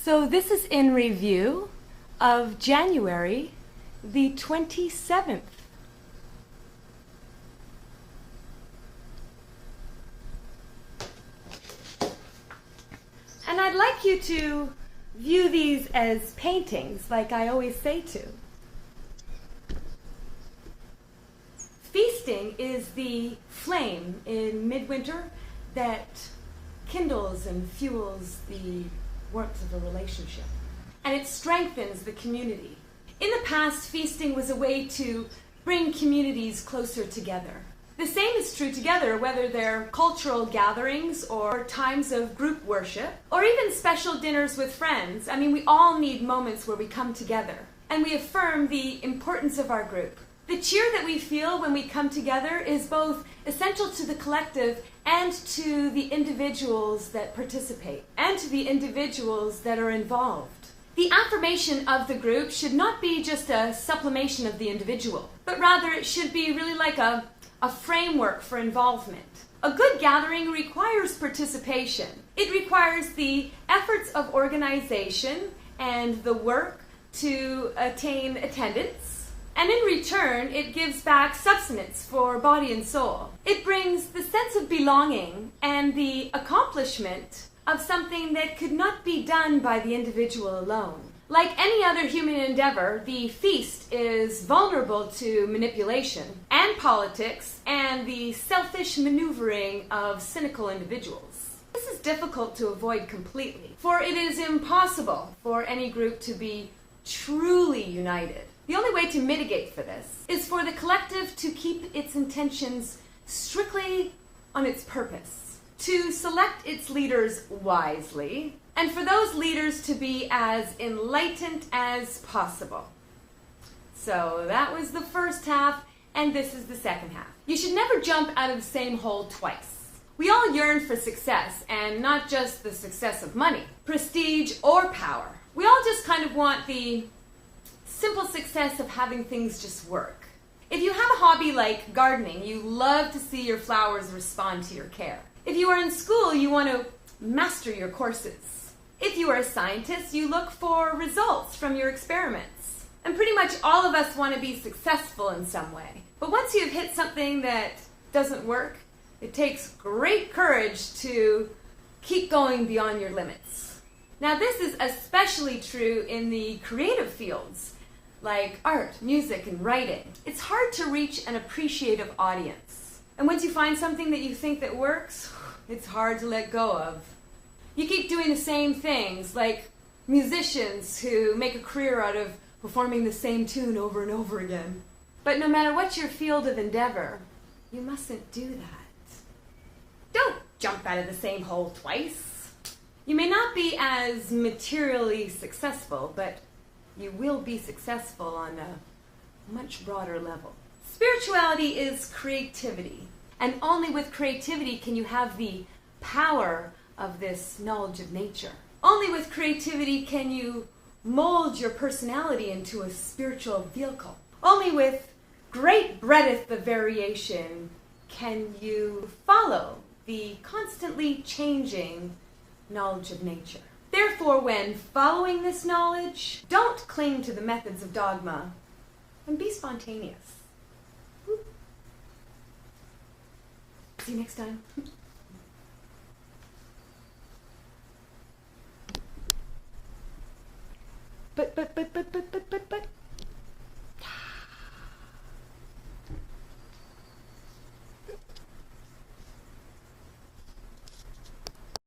So this is in review of January the 27th. And I'd like you to view these as paintings, like I always say to. Feasting is the flame in midwinter that kindles and fuels the warmth of a relationship. And it strengthens the community. In the past, feasting was a way to bring communities closer together. The same is true together, whether they're cultural gatherings or times of group worship, or even special dinners with friends. I mean, we all need moments where we come together and we affirm the importance of our group. The cheer that we feel when we come together is both essential to the collective and to the individuals that participate, and to the individuals that are involved. The affirmation of the group should not be just a sublimation of the individual, but rather it should be really like a framework for involvement. A good gathering requires participation. It requires the efforts of organization and the work to attain attendance. And in return, it gives back sustenance for body and soul. It brings the sense of belonging and the accomplishment of something that could not be done by the individual alone. Like any other human endeavor, the feast is vulnerable to manipulation and politics and the selfish maneuvering of cynical individuals. This is difficult to avoid completely, for it is impossible for any group to be truly united. The only way to mitigate for this is for the collective to keep its intentions strictly on its purpose, to select its leaders wisely, and for those leaders to be as enlightened as possible. So that was the first half, and this is the second half. You should never jump out of the same hole twice. We all yearn for success, and not just the success of money, prestige, or power. We all just kind of want the simple success of having things just work. If you have a hobby like gardening, you love to see your flowers respond to your care. If you are in school, you want to master your courses. If you are a scientist, you look for results from your experiments. And pretty much all of us want to be successful in some way. But once you've hit something that doesn't work, it takes great courage to keep going beyond your limits. Now, this is especially true in the creative fields, like art, music, and writing. It's hard to reach an appreciative audience. And once you find something that you think that works, it's hard to let go of. You keep doing the same things, like musicians who make a career out of performing the same tune over and over again. But no matter what your field of endeavor, you mustn't do that. Don't jump out of the same hole twice. You may not be as materially successful, but you will be successful on a much broader level. Spirituality is creativity, and only with creativity can you have the power of this knowledge of nature. Only with creativity can you mold your personality into a spiritual vehicle. Only with great breadth of variation can you follow the constantly changing knowledge of nature. Therefore, when following this knowledge, don't cling to the methods of dogma, and be spontaneous. See you next time. But.